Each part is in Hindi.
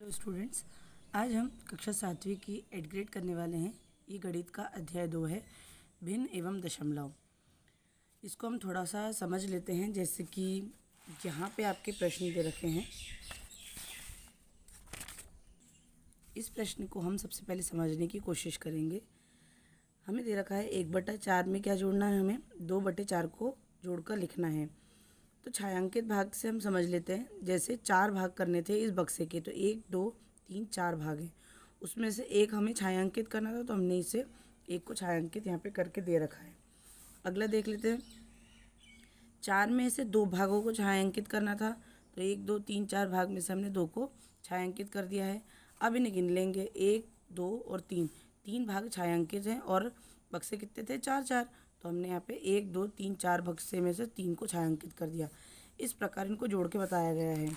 हेलो स्टूडेंट्स, आज हम कक्षा 7वीं की एड ग्रेड करने वाले हैं। ये गणित का अध्याय 2 है, भिन्न एवं दशमलव। इसको हम थोड़ा सा समझ लेते हैं। जैसे कि यहाँ पे आपके प्रश्न दे रखे हैं। इस प्रश्न को हम सबसे पहले समझने की कोशिश करेंगे। हमें दे रखा है 1/4 में क्या जोड़ना है, हमें 2/4 को जोड़कर लिखना है। तो छायांकित भाग से हम समझ लेते हैं। जैसे 4 भाग करने थे इस बक्से के, तो 1 2 3 4 भाग हैं। उसमें से एक हमें छायांकित करना था, तो हमने इसे एक को छायांकित यहाँ पे करके दे रखा है। अगला देख लेते हैं। 4 में से 2 भागों को छायांकित करना था, तो 1 2 3 4 भाग में से हमने 2 को छायांकित कर दिया है। अब इन्हें गिन लेंगे, 1 2 और 3 भाग छायांकित हैं और बक्से कितने थे, 4 4। तो हमने यहाँ पे 1 2 3 4 बक्से में से 3 को छायांकित कर दिया। इस प्रकार इनको जोड़ के बताया गया है।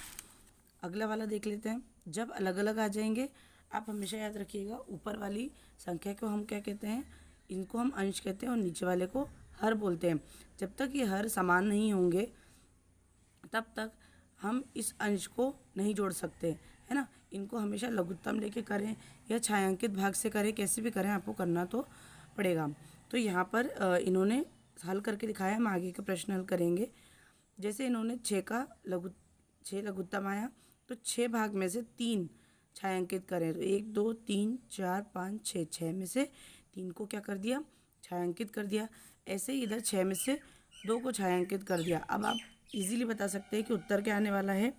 अगला वाला देख लेते हैं। जब अलग अलग आ जाएंगे, आप हमेशा याद रखिएगा, ऊपर वाली संख्या को हम क्या कहते हैं, इनको हम अंश कहते हैं और नीचे वाले को हर बोलते हैं। जब तक ये हर समान नहीं होंगे तब तक हम इस अंश को नहीं जोड़ सकते, है ना। इनको हमेशा लघुत्तम लेके करें या छायांकित भाग से करें, कैसे भी करें, आपको करना तो पड़ेगा। तो यहाँ पर इन्होंने हल करके दिखाया। हम आगे का प्रश्न हल करेंगे। जैसे इन्होंने 6 लघुत्तम आया, तो 6 भाग में से 3 छायांकित करें। तो 1 2 3 4 5 6, 6 में से 3 को क्या कर दिया, छायांकित कर दिया। ऐसे ही इधर 6 में से 2 को छायांकित कर दिया। अब आप इजीली बता सकते हैं कि उत्तर क्या आने वाला है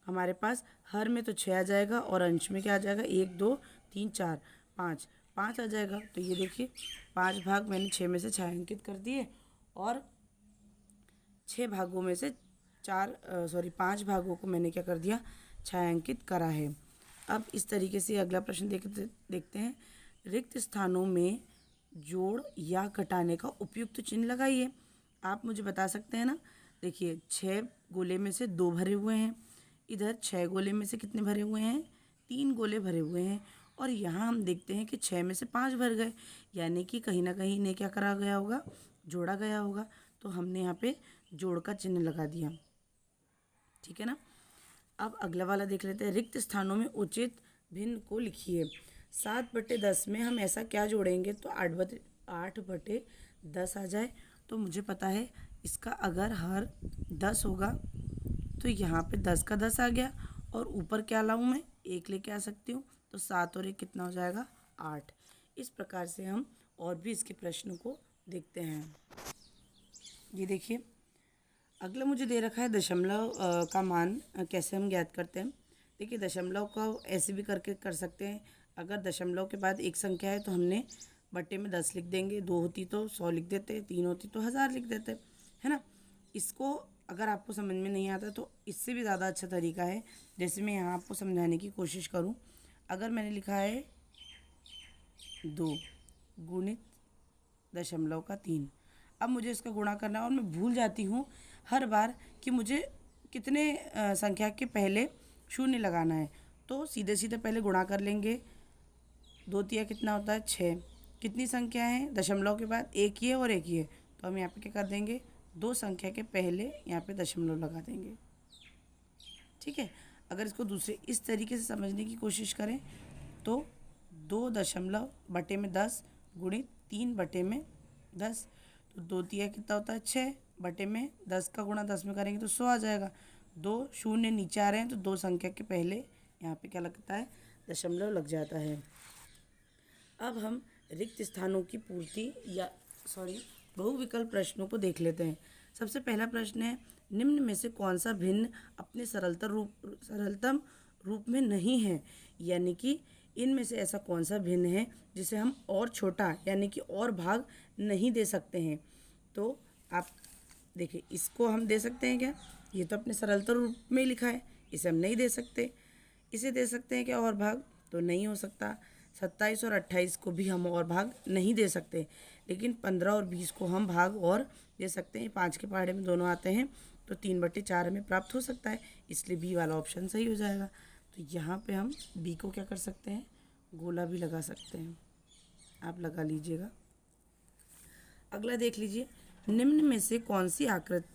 हमारे पास। हर में तो 6 आ जाएगा और अंश में क्या आ जाएगा, 1 2 3 4 5 आ जाएगा। तो ये देखिए 5 भाग मैंने 6 में से छायांकित कर दिए और 6 भागों में से 5 भागों को मैंने क्या कर दिया, छायांकित करा है। अब इस तरीके से अगला प्रश्न देखते हैं। रिक्त स्थानों में जोड़ या घटाने का उपयुक्त चिन्ह लगाइए। आप मुझे बता सकते हैं ना। देखिए 6 गोले में से 2 भरे हुए हैं, इधर 6 गोले में से कितने भरे हुए हैं, 3 गोले भरे हुए हैं। और यहाँ हम देखते हैं कि 6 में से 5 भर गए, यानी कि कहीं ना कहीं इन्हें क्या करा गया होगा, जोड़ा गया होगा। तो हमने यहाँ पे जोड़ का चिन्ह लगा दिया, ठीक है ना। अब अगला वाला देख लेते हैं। रिक्त स्थानों में उचित भिन्न को लिखिए। 7/10 में हम ऐसा क्या जोड़ेंगे तो 8/10 आ जाए। तो मुझे पता है इसका अगर हर 10 होगा तो यहाँ पे 10 का 10 आ गया और ऊपर क्या लाऊं मैं, 1 लेके आ सकती हूँ। तो 7 और 1 कितना हो जाएगा, 8। इस प्रकार से हम और भी इसके प्रश्न को देखते हैं। ये देखिए अगला मुझे दे रखा है दशमलव का मान कैसे हम ज्ञात करते हैं। देखिए दशमलव का ऐसे भी करके कर सकते हैं। अगर दशमलव के बाद एक संख्या है तो हमने बट्टे में 10 लिख देंगे, 2 होती तो 100 लिख देते, 3 होती तो 1000 लिख देते, है ना। इसको अगर आपको समझ में नहीं आता तो इससे भी ज़्यादा अच्छा तरीका है। जैसे मैं यहाँ आपको समझाने की कोशिश करूँ। अगर मैंने लिखा है 2 गुणित दशमलव का 3, अब मुझे इसका गुणा करना है और मैं भूल जाती हूँ हर बार कि मुझे कितने संख्या के पहले शून्य लगाना है। तो सीधे सीधे पहले गुणा कर लेंगे। 2 तिया कितना होता है, 6। कितनी संख्या है दशमलव के बाद, एक ही है और एक ही है। तो हम यहाँ पे क्या कर देंगे, 2 संख्या के पहले यहाँ पे दशमलव लगा देंगे, ठीक है। अगर इसको दूसरे इस तरीके से समझने की कोशिश करें तो 2.10 गुणित 3/10। तो 2 तिया कितना होता है, 6/10 का गुणा 10 में करेंगे तो 100 आ जाएगा। 2 शून्य नीचे आ रहे हैं तो 2 संख्या के पहले यहाँ पे क्या लगता है, दशमलव लग जाता है। अब हम रिक्त स्थानों की पूर्ति बहुविकल्प प्रश्नों को देख लेते हैं। सबसे पहला प्रश्न है, निम्न में से कौन सा भिन्न अपने सरलतम रूप में नहीं है, यानी कि इनमें से ऐसा कौन सा भिन्न है जिसे हम और छोटा यानी कि और भाग नहीं दे सकते हैं। तो आप देखिए इसको हम दे सकते हैं क्या, ये तो अपने सरलतम रूप में लिखा है, इसे हम नहीं दे सकते। इसे दे सकते हैं क्या और भाग, तो नहीं हो सकता। 27 और 28 को भी हम और भाग नहीं दे सकते, लेकिन 15 और 20 को हम भाग और दे सकते हैं। 5 के पहाड़े में दोनों आते हैं तो 3/4 हमें प्राप्त हो सकता है, इसलिए बी वाला ऑप्शन सही हो जाएगा। तो यहाँ पे हम बी को क्या कर सकते हैं, गोला भी लगा सकते हैं, आप लगा लीजिएगा। अगला देख लीजिए, निम्न में से कौन सी आकृति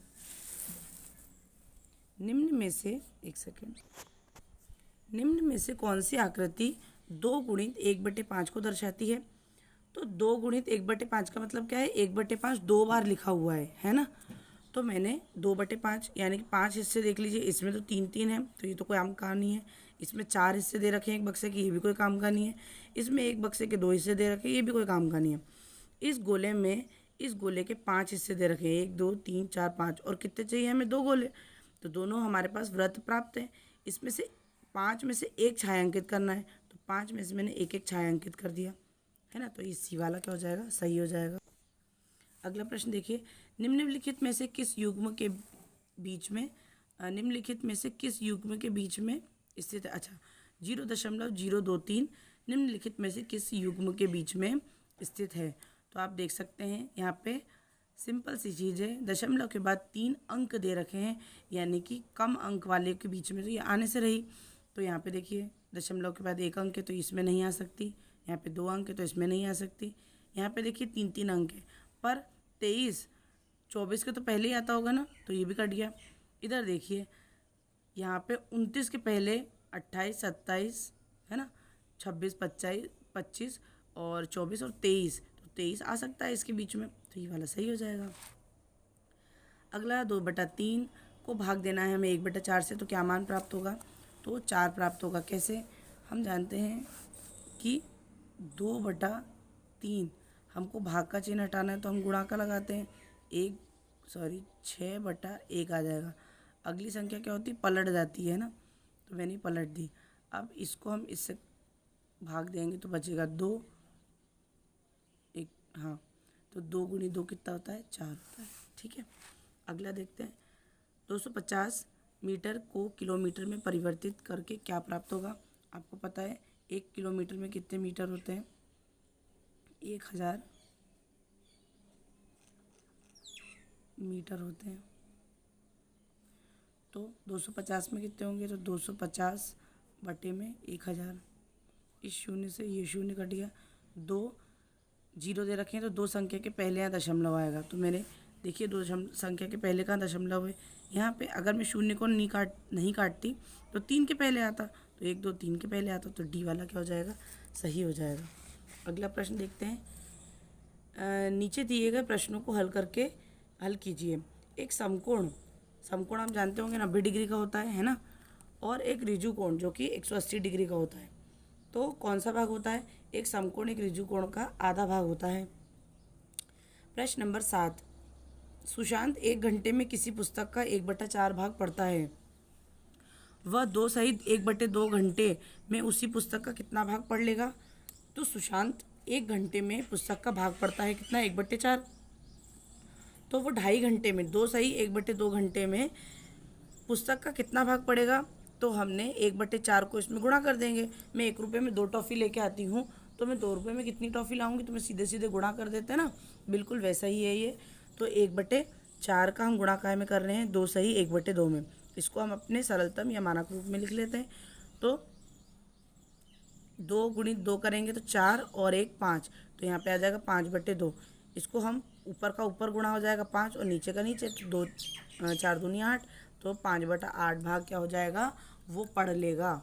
निम्न में से कौन सी आकृति 2 गुणित 1/5 को दर्शाती है? तो 2 गुणित 1/5 का मतलब क्या है? 1/5 2 बार लिखा हुआ है ना। तो मैंने 2/5 यानी कि 5 हिस्से देख लीजिए, इसमें तो 3-3 है, तो ये तो कोई काम का नहीं है। इसमें 4 हिस्से दे रखे हैं एक बक्से के, ये भी कोई काम का नहीं है। इसमें एक बक्से के 2 हिस्से दे रखे हैं, ये भी कोई काम का नहीं है। इस गोले के 5 हिस्से दे रखे हैं, 1 2 3 4 5, और कितने चाहिए हमें? 2 गोले। तो दोनों हमारे पास वृत्त प्राप्त है। इसमें से 5 में से एक छायांकित करना है, तो 5 में से मैंने एक एक छायांकित कर दिया, है ना। तो ये सी वाला क्या हो जाएगा? सही हो जाएगा। अगला प्रश्न देखिए, निम्नलिखित में से किस युग्म के बीच में स्थित है? अच्छा, 0.023 निम्नलिखित में से किस युग्म के बीच में स्थित है? तो आप देख सकते हैं यहाँ पे सिंपल सी चीज़ है, दशमलव के बाद 3 अंक दे रखे हैं, यानी कि कम अंक वाले के बीच में तो ये आने से रही। तो यहाँ पे देखिए दशमलव के बाद 1 अंक है तो इसमें नहीं आ सकती, यहाँ पे 2 अंक है तो इसमें नहीं आ सकती। यहाँ पे देखिए 3-3 अंक है, पर 23 24 के तो पहले ही आता होगा ना, तो ये भी कट गया। इधर देखिए यहाँ पे 29 के पहले 28 27, है ना, 26 25 और 24 और 23, तो 23 आ सकता है इसके बीच में, तो ये वाला सही हो जाएगा। अगला 2/3 को भाग देना है हमें 1/4 से, तो क्या मान प्राप्त होगा? तो 4 प्राप्त होगा। कैसे? हम जानते हैं कि 2/3 हमको भाग का चिन्ह हटाना है, तो हम गुणा का लगाते हैं। 6/1 आ जाएगा। अगली संख्या क्या होती है? पलट जाती है ना, तो मैंने पलट दी। अब इसको हम इससे भाग देंगे तो बचेगा 2, हाँ, तो 2 × 2 कितना होता है? 4 होता है। ठीक है, अगला देखते हैं। 250 मीटर को किलोमीटर में परिवर्तित करके क्या प्राप्त होगा? आपको पता है 1 किलोमीटर में कितने मीटर होते हैं? 1000 मीटर होते हैं। तो 250 में कितने होंगे? तो 250 बटे में 1000। इस शून्य से ये शून्य कट गया। 2 जीरो दे रखे हैं, तो 2 संख्या के पहले यहाँ दशमलव आएगा। तो मैंने देखिए 2 संख्या के पहले का दशमलव है यहाँ पे। अगर मैं शून्य को नहीं काटती तो 3 के पहले आता, तो 1 2 3 के पहले आता, तो डी वाला क्या हो जाएगा? सही हो जाएगा। अगला प्रश्न देखते हैं। नीचे दिए गए प्रश्नों को हल कीजिए। एक समकोण हम जानते होंगे 90 डिग्री का होता है ना, और एक ऋजु कोण जो कि 180 डिग्री का होता है। तो कौन सा भाग होता है? एक समकोण एक ऋजु कोण का आधा भाग होता है। प्रश्न नंबर 7, सुशांत 1 घंटे में किसी पुस्तक का 1/4 भाग पढ़ता है। वह 2 सहित 1/2 घंटे में उसी पुस्तक का कितना भाग पढ़ लेगा? तो सुशांत 1 घंटे में पुस्तक का भाग पढ़ता है कितना? 1/4। तो वो 2.5 घंटे में 2 सही 1/2 घंटे में पुस्तक का कितना भाग पड़ेगा? तो हमने 1/4 को इसमें गुणा कर देंगे। मैं 1 रुपये में 2 टॉफ़ी लेके आती हूँ, तो मैं 2 रुपये में कितनी टॉफ़ी लाऊंगी? तो मैं सीधे सीधे गुणा कर देते हैं ना, बिल्कुल वैसा ही है ये। तो 1/4 का हम गुणा काय में कर रहे हैं? 2 सही 1/2 में। इसको हम अपने सरलतम या मानक रूप में लिख लेते हैं। तो 2 × 2 करेंगे तो 4 और 1 5, तो यहाँ पे आ जाएगा 5/2। इसको हम ऊपर का ऊपर गुणा हो जाएगा 5 और नीचे का नीचे, तो 2 4 दूनी 8, तो 5/8 भाग क्या हो जाएगा? वो पढ़ लेगा।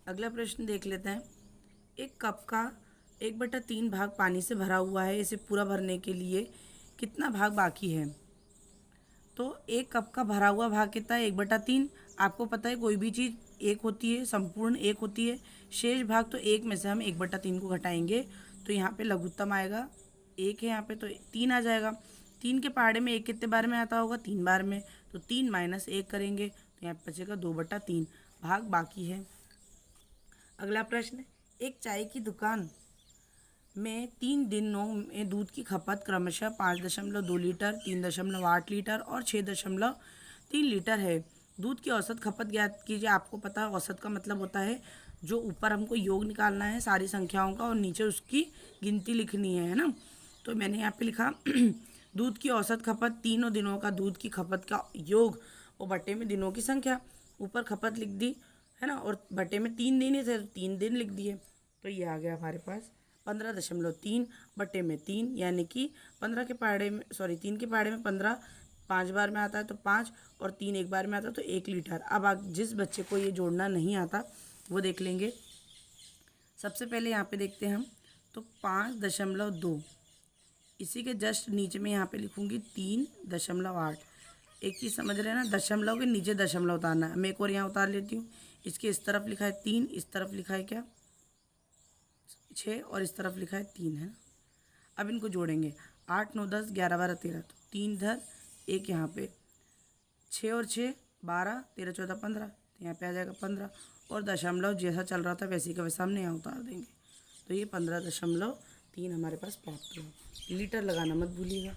अगला प्रश्न देख लेते हैं। एक कप का 1/3 भाग पानी से भरा हुआ है। इसे पूरा भरने के लिए कितना भाग बाकी है? तो एक कप का भरा हुआ भाग कितना है? 1/3। आपको पता है कोई भी चीज़ एक होती है, संपूर्ण एक होती है। शेष भाग तो एक में से हम 1/3 को घटाएंगे, तो यहाँ पे लघुत्तम आएगा 1 है यहाँ पे, तो 3 आ जाएगा। 3 के पहाड़े में 1 कितने बार में आता होगा? 3 बार में, तो 3 - 1 करेंगे तो यहाँ पे बचेगा 2/3 भाग बाकी है। अगला प्रश्न, एक चाय की दुकान में 3 दिनों में दूध की खपत क्रमशः 5.2 लीटर, 3.8 लीटर और 6.3 लीटर है। दूध की औसत खपत ज्ञात कीजिए। आपको पता है औसत का मतलब होता है जो ऊपर हमको योग निकालना है सारी संख्याओं का और नीचे उसकी गिनती लिखनी है ना। तो मैंने यहाँ पे लिखा दूध की औसत खपत, तीनों दिनों का दूध की खपत का योग और बटे में दिनों की संख्या। ऊपर खपत लिख दी है ना, और बटे में 3 दिन ही थे तो 3 दिन लिख दिए। तो ये आ गया हमारे पास 15.3 बटे में 3, यानी कि 3 के पहाड़े में 15, 5 बार में आता है तो 5, और 3 एक बार में आता है तो 1 लीटर। अब आप जिस बच्चे को ये जोड़ना नहीं आता वो देख लेंगे। सबसे पहले यहाँ पे देखते हैं हम, तो 5.2, इसी के जस्ट नीचे में यहाँ पे लिखूँगी 3.8। एक चीज़ समझ रहे हैं ना, दशमलव के नीचे दशमलव उतारना है। मैं एक और यहाँ उतार लेती हूँ। इसके इस तरफ लिखा है 3, इस तरफ लिखा है क्या 6, और इस तरफ लिखा है 3, है ना। अब इनको जोड़ेंगे, 8 9 10 11 12 13, तो 3 इधर, 1 यहाँ पे, 6 और 6 12 13 14 15, तो यहाँ पे आ जाएगा 15, और दशमलव जैसा चल रहा था वैसे का वैसा हमने यहाँ उतार देंगे, तो ये 15.3 हमारे पास प्राप्त हुआ। लीटर लगाना मत भूलिएगा।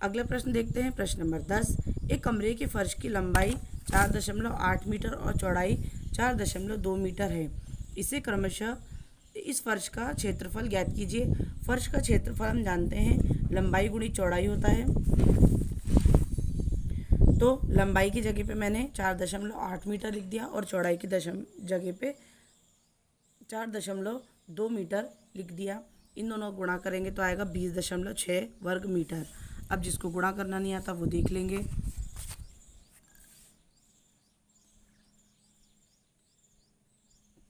अगला प्रश्न देखते हैं, प्रश्न नंबर 10। एक कमरे के फर्श की लंबाई 4.8 मीटर और चौड़ाई 4.2 मीटर है। इसे क्रमशः इस फर्श का क्षेत्रफल ज्ञात कीजिए। फर्श का क्षेत्रफल हम जानते हैं लंबाई गुणी चौड़ाई होता है, तो लंबाई की जगह पे मैंने 4.8 मीटर लिख दिया और चौड़ाई की जगह पे 4.2 मीटर लिख दिया। इन दोनों को गुणा करेंगे तो आएगा 20.6 वर्ग मीटर। अब जिसको गुणा करना नहीं आता वो देख लेंगे।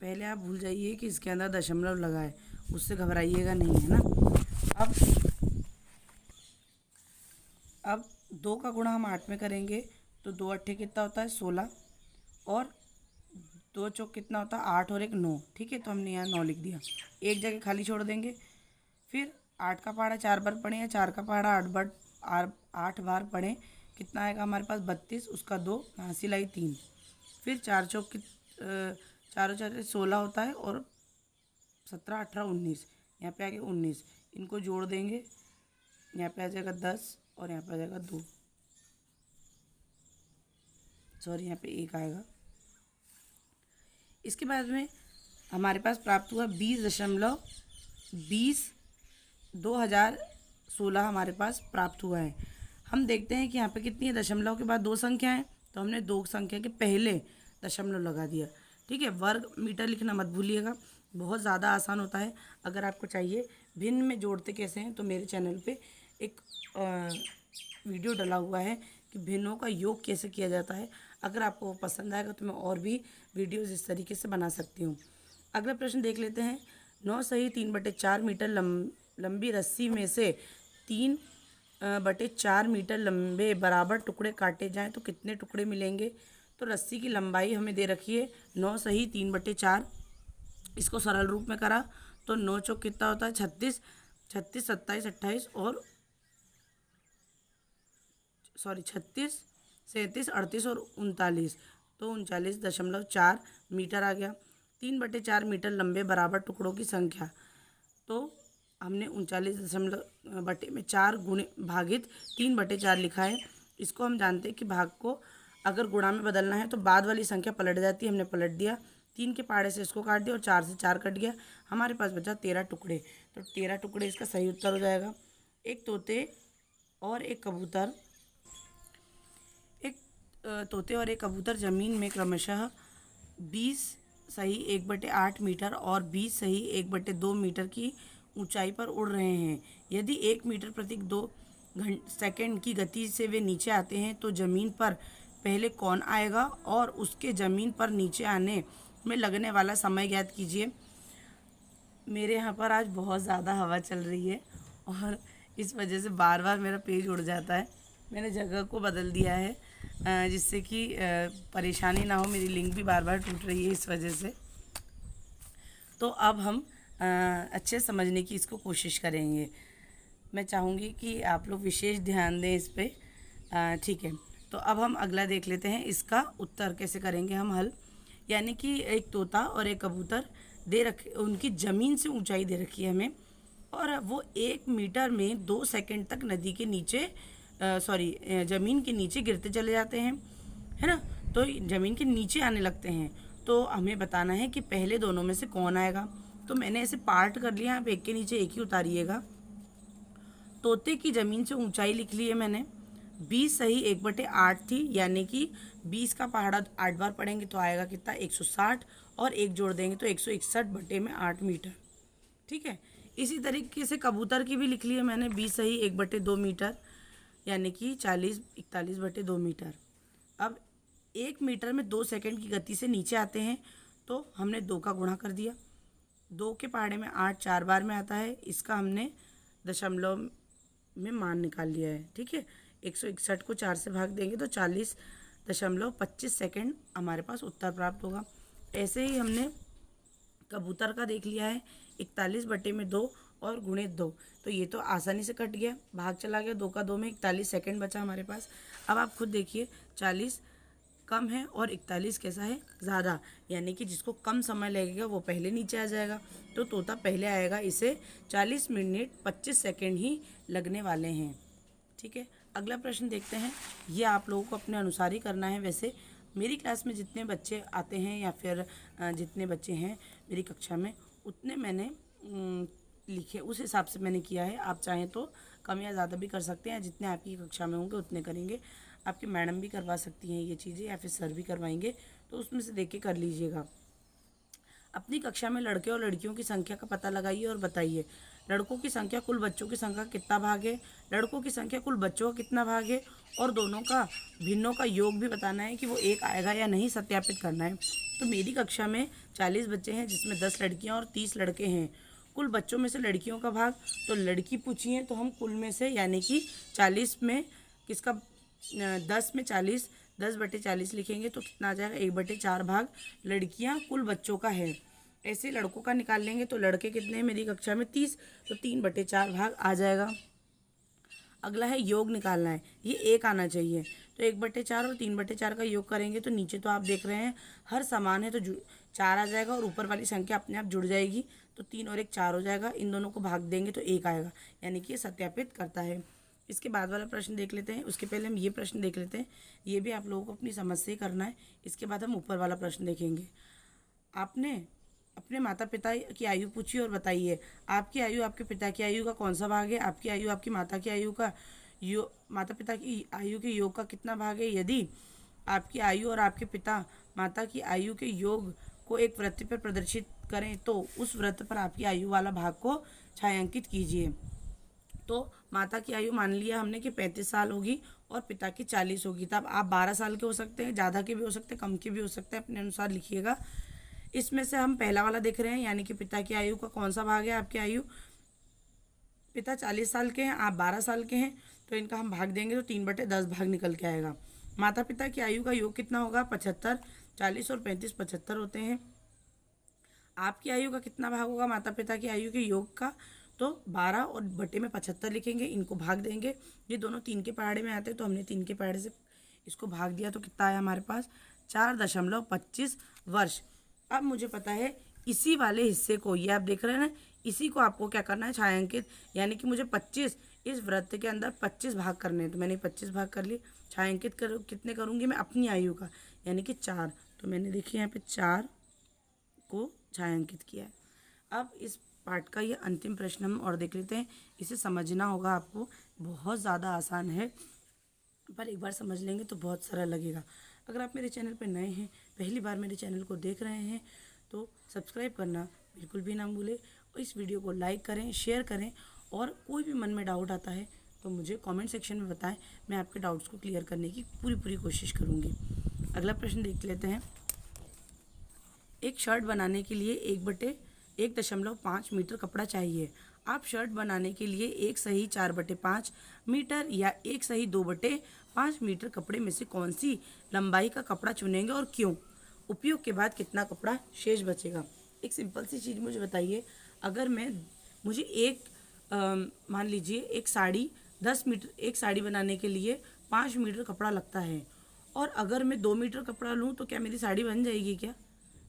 पहले आप भूल जाइए कि इसके अंदर दशमलव लगा है, उससे घबराइएगा नहीं, है ना। अब 2 का गुणा हम 8 में करेंगे तो 2 अट्ठे कितना होता है 16, और 2 चौक कितना होता है 8 और 1 9, ठीक है। तो हमने यहाँ 9 लिख दिया, एक जगह खाली छोड़ देंगे। फिर 8 का पहाड़ा 4 बार पढ़े, या 4 का पहाड़ा 8 बार पढ़े, कितना आएगा हमारे पास 32, उसका 2 हासिल आई 3। फिर 4 चौक 4 4 16 होता है, और 17 18 19, यहाँ पे आ गया 19। इनको जोड़ देंगे, यहाँ पे आ जाएगा 10, और यहाँ पे आ जाएगा 2, सॉरी यहाँ पे 1 आएगा। इसके बाद में हमारे पास प्राप्त हुआ 20.16 हमारे पास प्राप्त हुआ है। हम देखते हैं कि यहाँ पे कितनी है, दशमलव के बाद 2 संख्या है, तो हमने 2 संख्या के पहले दशमलव लगा दिया, ठीक है। वर्ग मीटर लिखना मत भूलिएगा, बहुत ज़्यादा आसान होता है। अगर आपको चाहिए भिन्न में जोड़ते कैसे हैं, तो मेरे चैनल पे एक वीडियो डला हुआ है कि भिन्नों का योग कैसे किया जाता है। अगर आपको वो पसंद आएगा तो मैं और भी वीडियोज़ इस तरीके से बना सकती हूँ। अगला प्रश्न देख लेते हैं। 9 सही 3/4 मीटर लंबी रस्सी में से 3/4 मीटर लंबे बराबर टुकड़े काटे जाएं तो कितने टुकड़े मिलेंगे। तो रस्सी की लंबाई हमें दे रखी है 9 सही 3/4, इसको सरल रूप में करा तो 9 चौक कितना होता है 36, 36 27 28 और 36 37 38 और 39, तो 39.4 मीटर आ गया। 3/4 मीटर लंबे बराबर टुकड़ों की संख्या, तो हमने 39.4 गुणे भागित 3/4 लिखा है। इसको हम जानते हैं कि भाग को अगर गुणा में बदलना है तो बाद वाली संख्या पलट जाती है, हमने पलट दिया। 3 के पहाड़े से इसको काट दिया और 4 से 4 कट गया, हमारे पास बचा 13 टुकड़े, तो 13 टुकड़े इसका सही उत्तर हो जाएगा। एक तोते और एक कबूतर ज़मीन में क्रमशः 20 सही 1/8 मीटर और 20 सही 1/2 मीटर की ऊंचाई पर उड़ रहे हैं। यदि 1 मीटर प्रति 2 सेकंड की गति से वे नीचे आते हैं तो ज़मीन पर पहले कौन आएगा और उसके ज़मीन पर नीचे आने में लगने वाला समय ज्ञात कीजिए। मेरे यहाँ पर आज बहुत ज़्यादा हवा चल रही है और इस वजह से बार बार मेरा पेज उड़ जाता है। मैंने जगह को बदल दिया है जिससे कि परेशानी ना हो, मेरी लिंक भी बार बार टूट रही है इस वजह से। तो अब हम अच्छे समझने की इसको कोशिश करेंगे। मैं चाहूँगी कि आप लोग विशेष ध्यान दें इस पर, ठीक है। तो अब हम अगला देख लेते हैं, इसका उत्तर कैसे करेंगे हम हल। यानी कि एक तोता और एक कबूतर दे रखे, उनकी ज़मीन से ऊंचाई दे रखी है हमें, और वो 1 मीटर में 2 सेकंड तक नदी के नीचे ज़मीन के नीचे गिरते चले जाते हैं, है ना। तो ज़मीन के नीचे आने लगते हैं, तो हमें बताना है कि पहले दोनों में से कौन आएगा। तो मैंने ऐसे पार्ट कर लिया, आप एक के नीचे एक ही उतारिएगा। तोते की ज़मीन से ऊंचाई लिख ली है मैंने, 20 सही 1/8 थी, यानी कि 20 का पहाड़ा 8 बार पढ़ेंगे तो आएगा कितना 160, और 1 जोड़ देंगे तो 161/8 मीटर, ठीक है। इसी तरीके से कबूतर की भी लिख ली है मैंने, 20 सही 1/2 मीटर, यानी कि 40 41/2 मीटर। अब 1 मीटर में 2 सेकंड की गति से नीचे आते हैं, तो हमने 2 का गुणा कर दिया। 2 के पहाड़े में 8 4 बार में आता है, इसका हमने दशमलव में मान निकाल लिया है। ठीक है, 161 को 4 से भाग देंगे तो 40.25 सेकेंड हमारे पास उत्तर प्राप्त होगा। ऐसे ही हमने कबूतर का देख लिया है, 41/2 और गुणित 2, तो ये तो आसानी से कट गया, भाग चला गया, 2 का 2 में 41 सेकेंड बचा हमारे पास। अब आप खुद देखिए, 40 कम है और 41 कैसा है, ज़्यादा, यानी कि जिसको कम समय लगेगा वो पहले नीचे आ जाएगा, तो तोता पहले आएगा। इसे 40 मिनट 25 सेकेंड ही लगने वाले हैं। ठीक है, अगला प्रश्न देखते हैं। ये आप लोगों को अपने अनुसार ही करना है। वैसे मेरी क्लास में जितने बच्चे आते हैं या फिर जितने बच्चे हैं मेरी कक्षा में, उतने मैंने लिखे, उस हिसाब से मैंने किया है। आप चाहें तो कम या ज़्यादा भी कर सकते हैं, जितने आपकी कक्षा में होंगे उतने करेंगे। आपकी मैडम भी करवा सकती हैं ये चीज़ें, या फिर सर भी करवाएंगे, तो उसमें से देख के कर लीजिएगा। अपनी कक्षा में लड़के और लड़कियों की संख्या का पता लगाइए और बताइए। लड़कों की संख्या कुल बच्चों की संख्या का कितना भाग है, लड़कों की संख्या कुल बच्चों का कितना भाग है, और दोनों का भिन्नों का योग भी बताना है कि वो एक आएगा या नहीं, सत्यापित करना है। तो मेरी कक्षा में 40 बच्चे हैं, जिसमें 10 लड़कियां और 30 लड़के हैं। कुल बच्चों में से लड़कियों का भाग, तो लड़की पूछी है तो हम कुल में से यानी कि 40 में किसका 10 में 40, 10/40 लिखेंगे तो कितना आ जाएगा, 1/4 भाग लड़कियां कुल बच्चों का है। ऐसे लड़कों का निकाल लेंगे तो लड़के कितने हैं मेरी कक्षा में 30, तो 3/4 भाग आ जाएगा। अगला है योग निकालना है, ये 1 आना चाहिए, तो 1/4 और 3/4 का योग करेंगे तो नीचे तो आप देख रहे हैं हर समान है, तो 4 आ जाएगा और ऊपर वाली संख्या अपने आप जुड़ जाएगी, तो 3 और 1 4 हो जाएगा। इन दोनों को भाग देंगे तो 1 आएगा, यानी कि ये सत्यापित करता है। इसके बाद वाला प्रश्न देख लेते हैं। उसके पहले हम ये प्रश्न देख लेते हैं, ये भी आप लोगों को अपनी समझ से ही करना है। इसके बाद हम ऊपर वाला प्रश्न देखेंगे। आपने अपने माता पिता की आयु पूछी और बताइए, आपकी आयु आपके पिता की आयु का कौन सा भाग है, आपकी आयु आपकी माता की आयु का माता पिता की आयु के योग का कितना भाग है। यदि आपकी आयु और आपके पिता माता की आयु के योग को एक वृत्त पर प्रदर्शित करें तो उस वृत्त पर आपकी आयु वाला भाग को छायांकित कीजिए। तो माता की आयु मान लिया हमने कि 35 साल होगी और पिता की 40 होगी, तब आप 12 साल के हो सकते हैं, ज़्यादा के भी हो सकते हैं, कम के भी हो सकते हैं, अपने अनुसार लिखिएगा। इसमें से हम पहला वाला देख रहे हैं, यानी कि पिता की आयु का कौन सा भाग है, आपकी आयु, पिता 40 साल के हैं, आप 12 साल के हैं, तो इनका हम भाग देंगे तो 3/10 भाग निकल के आएगा। माता पिता की आयु का योग कितना होगा, 75, 40 और 35 75 होते हैं। आपकी आयु का कितना भाग होगा माता पिता की आयु के योग का, तो 12 और बटे में 75 लिखेंगे, इनको भाग देंगे। ये दोनों 3 के पहाड़े में आते हैं, तो हमने 3 के पहाड़े से इसको भाग दिया, तो कितना आया हमारे पास, 4.25 वर्ष। अब मुझे पता है इसी वाले हिस्से को, ये आप देख रहे हैं ना, इसी को आपको क्या करना है, छायांकित, यानी कि मुझे 25 इस वृत्त के अंदर 25 भाग करने हैं, तो मैंने 25 भाग कर लिए। छायांकित कितने करूँगी मैं, अपनी आयु का, यानी कि 4, तो मैंने देखिए यहाँ पे 4 को छायांकित किया है। अब इस पार्ट का ये अंतिम प्रश्न हम और देख लेते हैं। इसे समझना होगा आपको, बहुत ज़्यादा आसान है, पर एक बार समझ लेंगे तो बहुत सरल लगेगा। अगर आप मेरे चैनल पर नए हैं, पहली बार मेरे चैनल को देख रहे हैं, तो सब्सक्राइब करना बिल्कुल भी ना भूलें, और इस वीडियो को लाइक करें, शेयर करें, और कोई भी मन में डाउट आता है तो मुझे कमेंट सेक्शन में बताएं, मैं आपके डाउट्स को क्लियर करने की पूरी कोशिश करूँगी। अगला प्रश्न देख लेते हैं। एक शर्ट बनाने के लिए 1/1.5 मीटर कपड़ा चाहिए। आप शर्ट बनाने के लिए एक सही 4/5 मीटर या एक सही 2/5 मीटर कपड़े में से कौन सी लंबाई का कपड़ा चुनेंगे और क्यों? उपयोग के बाद कितना कपड़ा शेष बचेगा? एक सिंपल सी चीज़ मुझे बताइए, अगर मुझे मान लीजिए एक साड़ी 10 मीटर, एक साड़ी बनाने के लिए 5 मीटर कपड़ा लगता है, और अगर मैं 2 मीटर कपड़ा लूँ तो क्या मेरी साड़ी बन जाएगी? क्या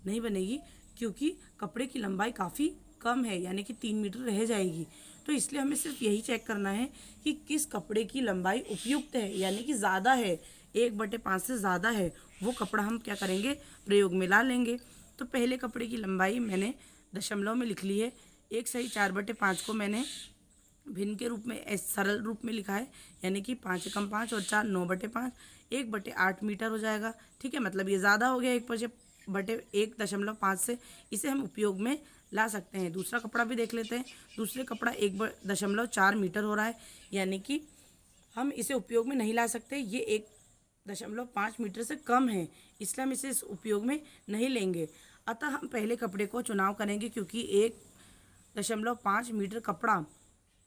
नहीं बनेगी, क्योंकि कपड़े की लंबाई काफ़ी कम है, यानी कि 3 मीटर रह जाएगी। तो इसलिए हमें सिर्फ यही चेक करना है कि किस कपड़े की लंबाई उपयुक्त है, यानी कि ज़्यादा है, 1/5 से ज़्यादा है, वो कपड़ा हम क्या करेंगे, प्रयोग में ला लेंगे। तो पहले कपड़े की लंबाई मैंने दशमलव में लिख ली है, एक सही 4/5 को मैंने भिन्न के रूप में, सरल रूप में लिखा है, यानी कि 5 कम 5 और 4 9/5, 1/8 मीटर हो जाएगा। ठीक है, मतलब ये ज़्यादा हो गया 1/1.5 से, इसे हम उपयोग में ला सकते हैं। दूसरा कपड़ा भी देख लेते हैं। दूसरे कपड़ा 1.4 मीटर हो रहा है, यानी कि हम इसे उपयोग में नहीं ला सकते। ये 1.5 मीटर से कम है, इसलिए हम इसे इस उपयोग में नहीं लेंगे। अतः हम पहले कपड़े को चुनाव करेंगे, क्योंकि 1.5 मीटर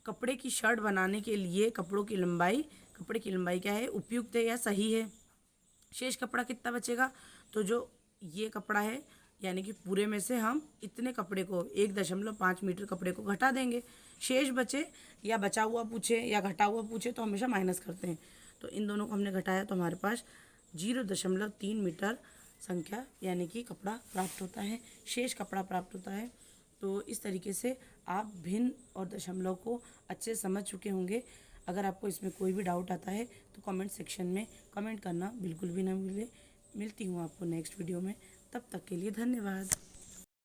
कपड़े की शर्ट बनाने के लिए कपड़े की लंबाई क्या है, उपयुक्त है या सही है। शेष कपड़ा कितना बचेगा, तो जो ये कपड़ा है यानी कि पूरे में से हम इतने कपड़े को 1.5 मीटर कपड़े को घटा देंगे। शेष बचे या बचा हुआ पूछे या घटा हुआ पूछे तो हमेशा माइनस करते हैं। तो इन दोनों को हमने घटाया तो हमारे पास 0.3 मीटर संख्या यानी कि कपड़ा प्राप्त होता है, शेष कपड़ा प्राप्त होता है। तो इस तरीके से आप भिन्न और दशमलव को अच्छे से समझ चुके होंगे। अगर आपको इसमें कोई भी डाउट आता है तो कमेंट सेक्शन में कमेंट करना बिल्कुल भी ना मिलती हूँ आपको नेक्स्ट वीडियो में। तब तक के लिए धन्यवाद।